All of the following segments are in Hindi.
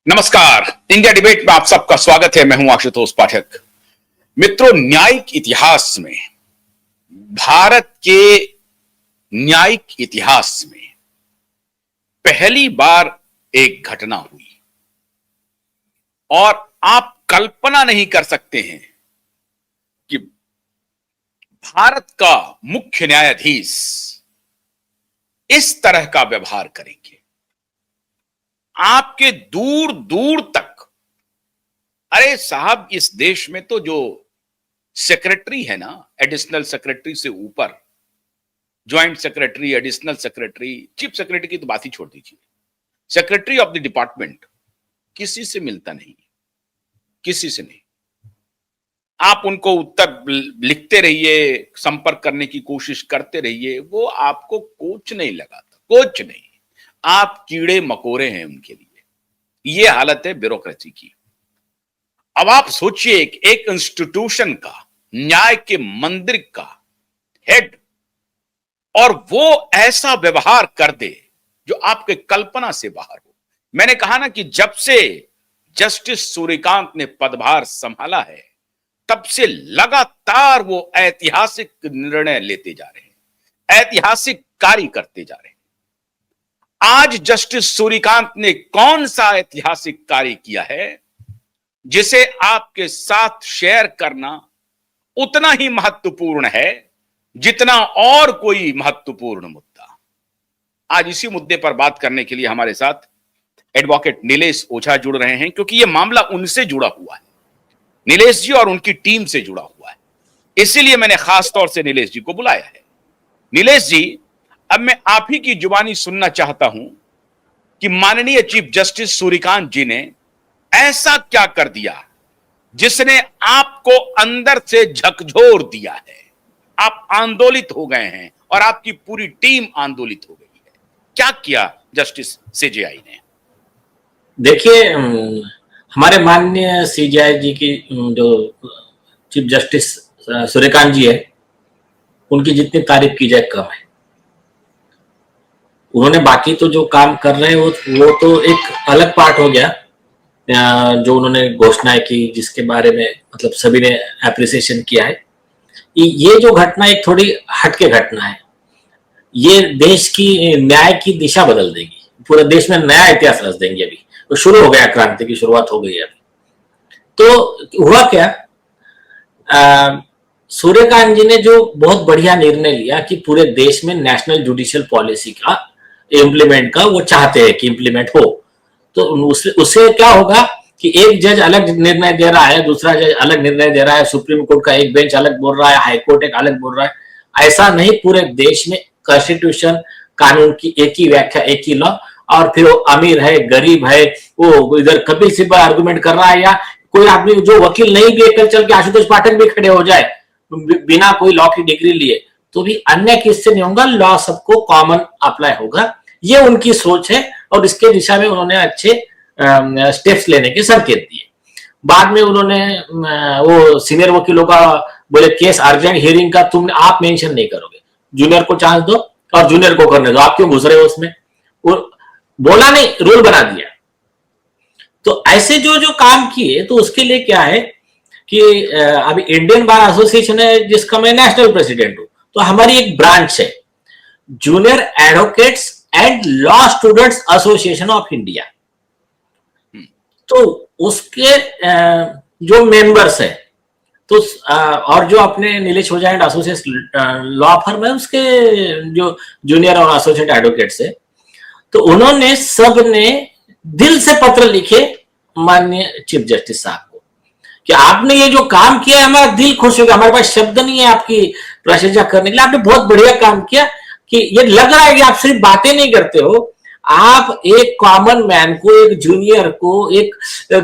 नमस्कार। इंडिया डिबेट में आप सबका स्वागत है। मैं हूं आशुतोष पाठक। मित्रों, न्यायिक इतिहास में, भारत के न्यायिक इतिहास में पहली बार एक घटना हुई और आप कल्पना नहीं कर सकते हैं कि भारत का मुख्य न्यायाधीश इस तरह का व्यवहार करेंगे। आपके दूर दूर तक, अरे साहब, इस देश में तो जो सेक्रेटरी है ना, एडिशनल सेक्रेटरी से ऊपर, joint secretary, additional secretary, chief secretary की तो बात ही छोड़ दीजिए, सेक्रेटरी ऑफ द डिपार्टमेंट किसी से मिलता नहीं, किसी से नहीं। आप उनको उत्तर लिखते रहिए, संपर्क करने की कोशिश करते रहिए, वो आपको कोच नहीं लगाता, कोच नहीं। आप कीड़े मकोड़े हैं उनके लिए। ये हालत है ब्यूरोक्रेसी की। अब आप सोचिए, एक इंस्टीट्यूशन का, न्याय के मंदिर का हेड, और वो ऐसा व्यवहार कर दे जो आपके कल्पना से बाहर हो। मैंने कहा ना कि जब से जस्टिस सूर्यकांत ने पदभार संभाला है, तब से लगातार वो ऐतिहासिक निर्णय लेते जा रहे हैं, ऐतिहासिक कार्य करते जा रहे हैं। आज जस्टिस सूर्यकांत ने कौन सा ऐतिहासिक कार्य किया है जिसे आपके साथ शेयर करना उतना ही महत्वपूर्ण है जितना और कोई महत्वपूर्ण मुद्दा। आज इसी मुद्दे पर बात करने के लिए हमारे साथ एडवोकेट नीलेश ओझा जुड़ रहे हैं, क्योंकि यह मामला उनसे जुड़ा हुआ है, नीलेश जी और उनकी टीम से जुड़ा हुआ है। इसीलिए मैंने खास तौर से नीलेश जी को बुलाया है। नीलेश जी, अब मैं आप ही की जुबानी सुनना चाहता हूं कि माननीय चीफ जस्टिस सूर्यकांत जी ने ऐसा क्या कर दिया जिसने आपको अंदर से झकझोर दिया है। आप आंदोलित हो गए हैं और आपकी पूरी टीम आंदोलित हो गई है। क्या किया जस्टिस सीजेआई ने? देखिए, हमारे माननीय सीजेआई जी की जो चीफ जस्टिस सूर्यकांत जी है, उनकी जितनी तारीफ की जाए कम है। उन्होंने बाकी तो जो काम कर रहे हैं वो तो एक अलग पार्ट हो गया, जो उन्होंने घोषणाएं की, जिसके बारे में मतलब सभी ने एप्रिसिएशन किया है। ये जो घटना एक थोड़ी हटके घटना है। ये देश की न्याय की दिशा बदल देगी, पूरे देश में नया इतिहास रच देंगे। अभी तो शुरू हो गया, क्रांति की शुरुआत हो गई है अभी। तो हुआ क्या, सूर्यकांत जी ने जो बहुत बढ़िया निर्णय लिया कि पूरे देश में नेशनल जुडिशियल पॉलिसी का इम्प्लीमेंट का वो चाहते हैं कि इम्प्लीमेंट हो। तो उससे क्या होगा कि एक जज अलग निर्णय दे रहा है, दूसरा जज अलग निर्णय दे रहा है, सुप्रीम कोर्ट का एक बेंच अलग बोल रहा है, हाई कोर्ट एक अलग बोल रहा है। ऐसा नहीं, पूरे देश में कॉन्स्टिट्यूशन, कानून की एक ही व्याख्या, एक ही लॉ। और फिर वो अमीर है, गरीब है, वो इधर कपिल सिब्बल आर्गुमेंट कर रहा है, या कोई आदमी जो वकील नहीं भी है, कल चल के आशुतोष पाठक भी खड़े हो जाए बिना कोई लॉ की डिग्री लिए, तो भी अन्य किससे नहीं होगा, लॉ सबको कॉमन अप्लाई होगा। ये उनकी सोच है और इसके दिशा में उन्होंने अच्छे स्टेप्स लेने के संकेत दिए। बाद में उन्होंने वो सीनियर वकीलों का बोले केस अर्जेंट हियरिंग का तुम आप मेंशन नहीं करोगे, जूनियर को चांस दो और जूनियर को करने दो, आप क्यों घुस रहे हो उसमें? बोला नहीं, रूल बना दिया। तो ऐसे जो जो काम किए, तो उसके लिए क्या है कि अभी इंडियन बार एसोसिएशन है जिसका मैं नेशनल प्रेसिडेंट हूं, तो हमारी एक ब्रांच है, junior advocates and law students association of India. तो उसके जो मेंबर्स है, तो और जो अपने नीलेश ओझा एंड एसोसिएट्स लॉ फर्म है, उसके जो जूनियर और एसोसिएट एडवोकेट्स है, तो उन्होंने सब ने दिल से पत्र लिखे माननीय चीफ जस्टिस साहब को कि आपने ये जो काम किया है, हमारा दिल खुश हो गया, हमारे पास शब्द नहीं है आपकी प्रशंसा करने के लिए। आपने बहुत बढ़िया काम किया कि ये लग रहा है कि आप सिर्फ बातें नहीं करते हो, आप एक कॉमन मैन को, एक जूनियर को, एक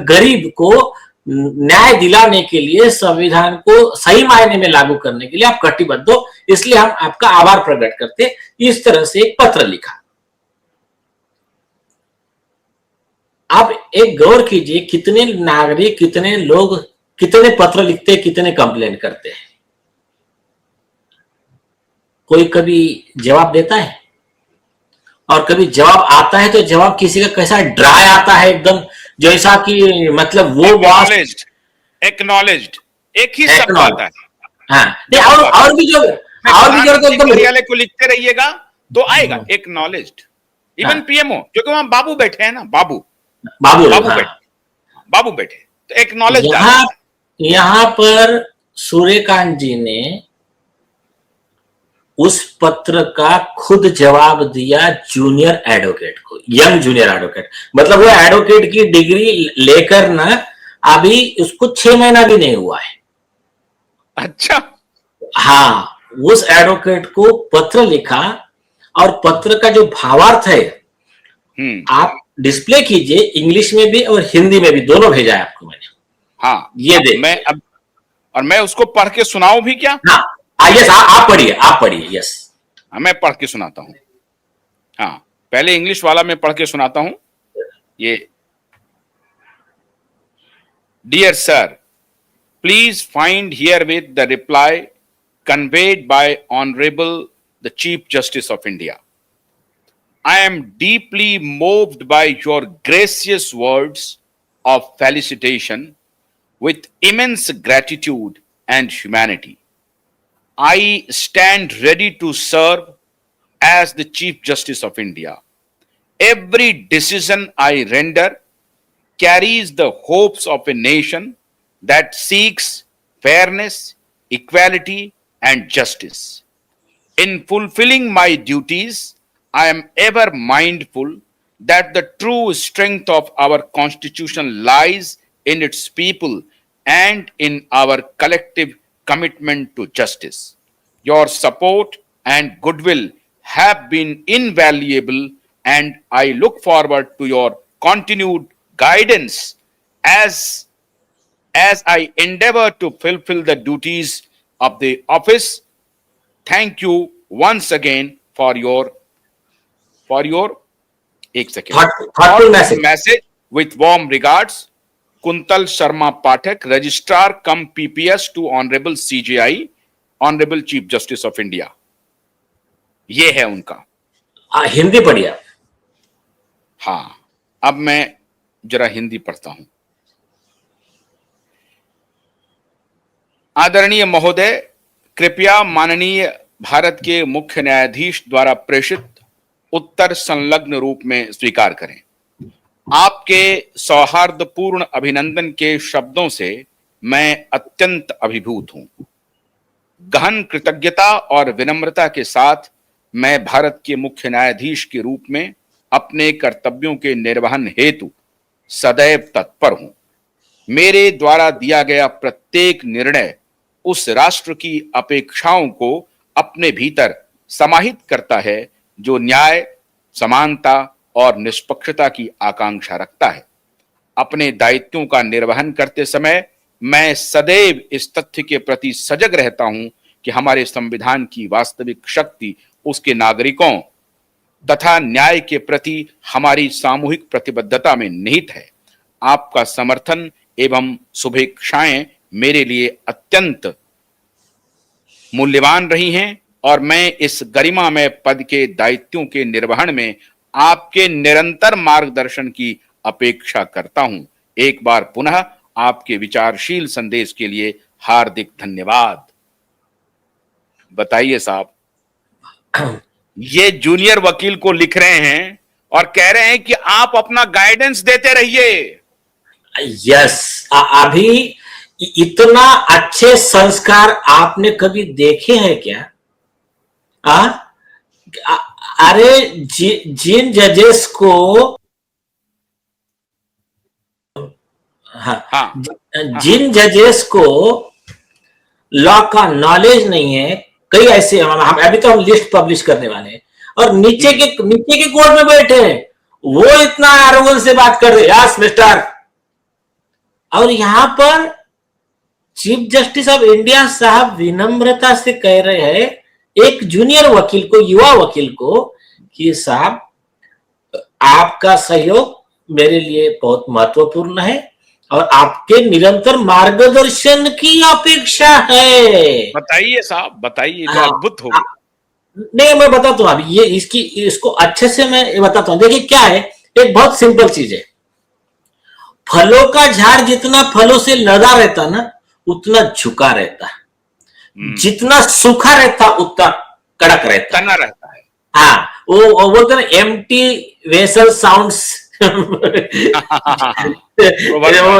गरीब को न्याय दिलाने के लिए, संविधान को सही मायने में लागू करने के लिए आप कटिबद्ध हो, इसलिए हम आपका आभार प्रकट करते। इस तरह से एक पत्र लिखा। आप एक गौर कीजिए, कितने नागरिक, कितने लोग, कितने पत्र लिखते, कितने कंप्लेंट करते हैं। कोई कभी जवाब देता है? और कभी जवाब आता है तो जवाब किसी का कैसा ड्राई आता है, एकदम जैसा कि मतलब वो वास्ट एक्नॉलेज्ड एक ही शब्द आता है। हाँ नहीं, और भी जो तो एकदम कार्यालय को लिखते रहिएगा तो आएगा एक्नॉलेज्ड। इवन पीएमओ, क्योंकि वहां बाबू बैठे हैं ना, बाबू हाँ। बाबू बैठे तो एक्नॉलेज यहाँ यहाँ पर सूर्यकांत जी ने उस पत्र का खुद जवाब दिया जूनियर एडवोकेट को, यंग जूनियर एडवोकेट, मतलब वो एडवोकेट की डिग्री लेकर ना अभी उसको 6 महीना भी नहीं हुआ है। अच्छा, हाँ, उस एडवोकेट को पत्र लिखा और पत्र का जो भावार्थ है आप डिस्प्ले कीजिए, इंग्लिश में भी और हिंदी में भी, दोनों भेजा है आपको मैंने। हाँ ये देख मैं अब, और मैं उसको पढ़ के सुनाऊं भी क्या? हाँ यस, आप पढ़िए यस। हाँ मैं पढ़ के सुनाता हूं। हाँ पहले इंग्लिश वाला मैं पढ़ के सुनाता हूं। ये dear sir, please find here with the reply conveyed by Honorable the Chief Justice of India. I am deeply moved by your gracious words of felicitation with immense gratitude and humanity. I stand ready to serve as the Chief Justice of India. Every decision I render carries the hopes of a nation that seeks fairness, equality, and justice. In fulfilling my duties, I am ever mindful that the true strength of our Constitution lies in its people and in our collective commitment to justice. Your support and goodwill have been invaluable, and I look forward to your continued guidance as I endeavor to fulfill the duties of the office. Thank you once again for your एक second thoughtful message with warm regards, Kuntal Sharma Pathak, registrar cum PPS to honourable CJI, honourable chief justice of India. ये है उनका। हिंदी पढ़िए। हाँ अब मैं जरा हिंदी पढ़ता हूं। आदरणीय महोदय, कृपया माननीय भारत के मुख्य न्यायाधीश द्वारा प्रेषित उत्तर संलग्न रूप में स्वीकार करें। आपके सौहार्दपूर्ण अभिनंदन के शब्दों से मैं अत्यंत अभिभूत हूं। गहन कृतज्ञता और विनम्रता के साथ मैं भारत के मुख्य न्यायाधीश के रूप में अपने कर्तव्यों के निर्वहन हेतु सदैव तत्पर हूं। मेरे द्वारा दिया गया प्रत्येक निर्णय उस राष्ट्र की अपेक्षाओं को अपने भीतर समाहित करता है जो न्याय, समानता और निष्पक्षता की आकांक्षा रखता है। अपने दायित्वों का निर्वहन करते समय मैं सदैव इस तथ्य के प्रति सजग रहता हूं कि हमारे संविधान की वास्तविक शक्ति उसके नागरिकों तथा न्याय के प्रति हमारी सामूहिक प्रतिबद्धता में निहित है। आपका समर्थन एवं शुभेच्छाएं मेरे लिए अत्यंत मूल्यवान रही हैं और मैं इस गरिमामय पद के दायित्वों के निर्वहन में आपके निरंतर मार्गदर्शन की अपेक्षा करता हूं। एक बार पुनः आपके विचारशील संदेश के लिए हार्दिक धन्यवाद। बताइए साहब, ये जूनियर वकील को लिख रहे हैं और कह रहे हैं कि आप अपना गाइडेंस देते रहिए। यस, अभी इतना अच्छे संस्कार आपने कभी देखे हैं क्या? अरे जिन जजेस को जिन जजेस को लॉ का नॉलेज नहीं है, कई ऐसे हम अभी तो हम लिस्ट पब्लिश करने वाले हैं, और नीचे के कोर्ट में बैठे हैं, वो इतना आरोगन से बात कर रहे, यस मिस्टर। और यहां पर चीफ जस्टिस ऑफ इंडिया साहब विनम्रता से कह रहे हैं एक जूनियर वकील को, युवा वकील को, कि साहब आपका सहयोग मेरे लिए बहुत महत्वपूर्ण है और आपके निरंतर मार्गदर्शन की अपेक्षा है। बताइए साहब, बताइए, जो अद्भुत हो गया। नहीं, मैं बताता हूं अभी, ये इसको अच्छे से मैं बताता हूं। देखिए क्या है, एक बहुत सिंपल चीज है। फलों का झाड़ जितना फलों से लदा रहता ना, उतना झुका रहता, जितना सूखा रहता उतना कड़क रहता। तना रहता है। हाँ, वो बोलते ना, एम्प्टी वेसल साउंड्स। प्रोवर्ब है,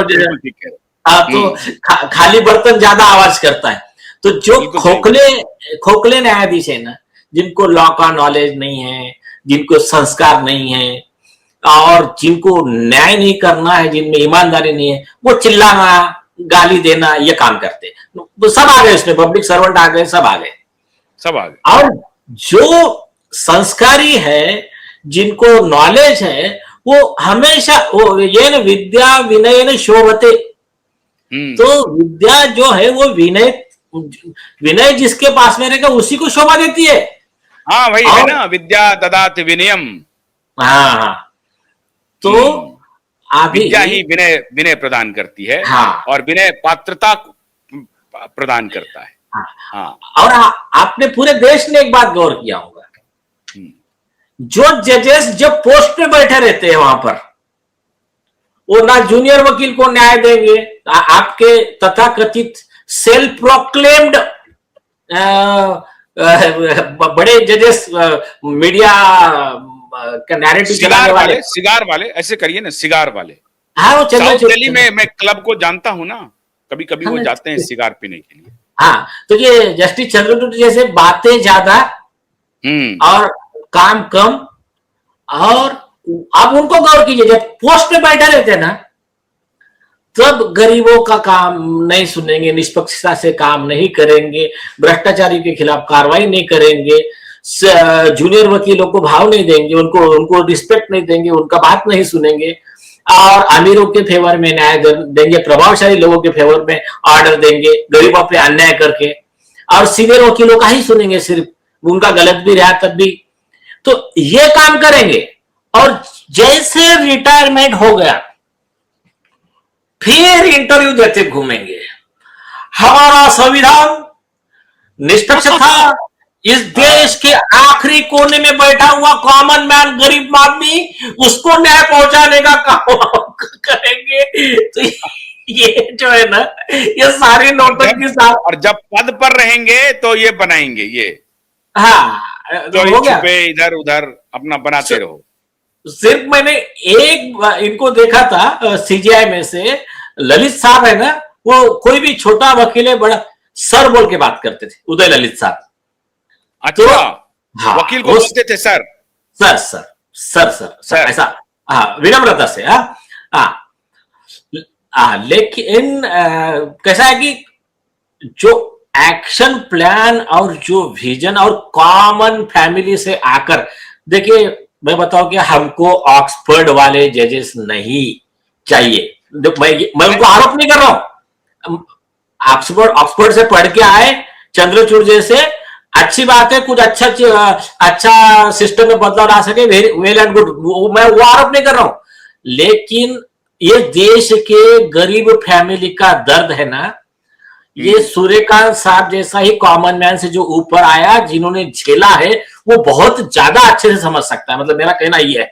बिल्कुल ठीक है। हाँ, तो खाली बर्तन ज्यादा आवाज करता है। तो जो बिल्कुल सही। खोखले न्यायाधीश है ना, जिनको लॉ का नॉलेज नहीं है, जिनको संस्कार नहीं है, और जिनको न्याय नहीं करना है, जिनमें ईमानदारी नहीं है, वो चिल्लाना, गाली देना, ये काम करते हैं। तो सब आ गए उसमें, पब्लिक सर्वेंट आ गए, सब आ गए। सब आ गए। और जो संस्कारी है, जिनको नॉलेज है, वो हमेशा वो ये न विद्या विनय न शोभते। तो विद्या जो है वो विनय, विनय जिसके पास में रहेगा उसी को शोभा देती है। हाँ वही है ना, विद्या ददाति विनयम। हाँ हाँ, तो अभी विद्या ही विनय विनय प्रदान करती है। हाँ, और विनय पात्रता प्रदान करता है। हाँ, हाँ। और आपने पूरे देश ने एक बात गौर किया होगा, जो जजेस जब पोस्ट पे बैठे रहते हैं वहां पर, वो ना जूनियर वकील को न्याय देंगे, आपके तथाकथित सेल्फ प्रोक्लेम्ड बड़े जजेस, मीडिया का नैरेटिव चलाने वाले, सिगार वाले ऐसे करिए ना, सिगार वाले। हाँ, वो साउथ दिल्ली में मैं क्लब को जानता हूं ना, कभी कभी वो जाते हैं सिगार पीने के लिए। हाँ, तो ये जस्टिस चंद्रचूड़ जैसे बातें ज्यादा और काम कम, और आप उनको गौर कीजिए, जब पोस्ट पे बैठे रहते हैं ना, तब गरीबों का काम नहीं सुनेंगे, निष्पक्षता से काम नहीं करेंगे, भ्रष्टाचारी के खिलाफ कार्रवाई नहीं करेंगे, जूनियर वकीलों को भाव नहीं देंगे, उनको रिस्पेक्ट नहीं देंगे, उनका बात नहीं सुनेंगे, और अमीरों के फेवर में न्याय देंगे, प्रभावशाली लोगों के फेवर में ऑर्डर देंगे, गरीबों पे अन्याय करके, और सीनियर वकीलों का ही सुनेंगे सिर्फ, उनका गलत भी रहा तब भी। तो ये काम करेंगे, और जैसे रिटायरमेंट हो गया फिर इंटरव्यू देते घूमेंगे, हमारा संविधान निष्पक्ष था, इस देश के आखिरी कोने में बैठा हुआ कॉमन मैन, गरीब आदमी, उसको न्याय पहुंचाने का काम करेंगे। तो ये जो है ना, ये सारे नौटंकी साथ, और जब पद पर रहेंगे तो ये बनाएंगे ये। हाँ, तो हो गया, इधर उधर अपना बनाते रहो। सिर्फ मैंने एक इनको देखा था सीजीआई में से, ललित साहब है ना, वो कोई भी छोटा वकील है, बड़ा सर बोल के बात करते थे, उदय ललित साहब। अच्छा, तो, हाँ, वकील को बोलते थे sir, sir sir sir sir, sir ऐसा, हाँ, विनम्रता से। लेकिन कैसा है कि जो एक्शन प्लान और जो विजन और कॉमन फैमिली से आकर, देखिए मैं बताऊं कि हमको ऑक्सफोर्ड वाले जजेस नहीं चाहिए। मैं उनको आरोप नहीं कर रहा हूं, ऑक्सफोर्ड से पढ़ के आए चंद्रचूड़ जैसे, अच्छी बात है, कुछ अच्छा सिस्टम में बदलाव ला सके, वेल एंड गुड, मैं वो आरोप नहीं कर रहा हूं। लेकिन ये देश के गरीब फैमिली का दर्द है ना, ये सूर्यकांत साहब जैसा ही कॉमन मैन से जो ऊपर आया, जिन्होंने झेला है, वो बहुत ज्यादा अच्छे से समझ सकता है। मतलब मेरा कहना ये है।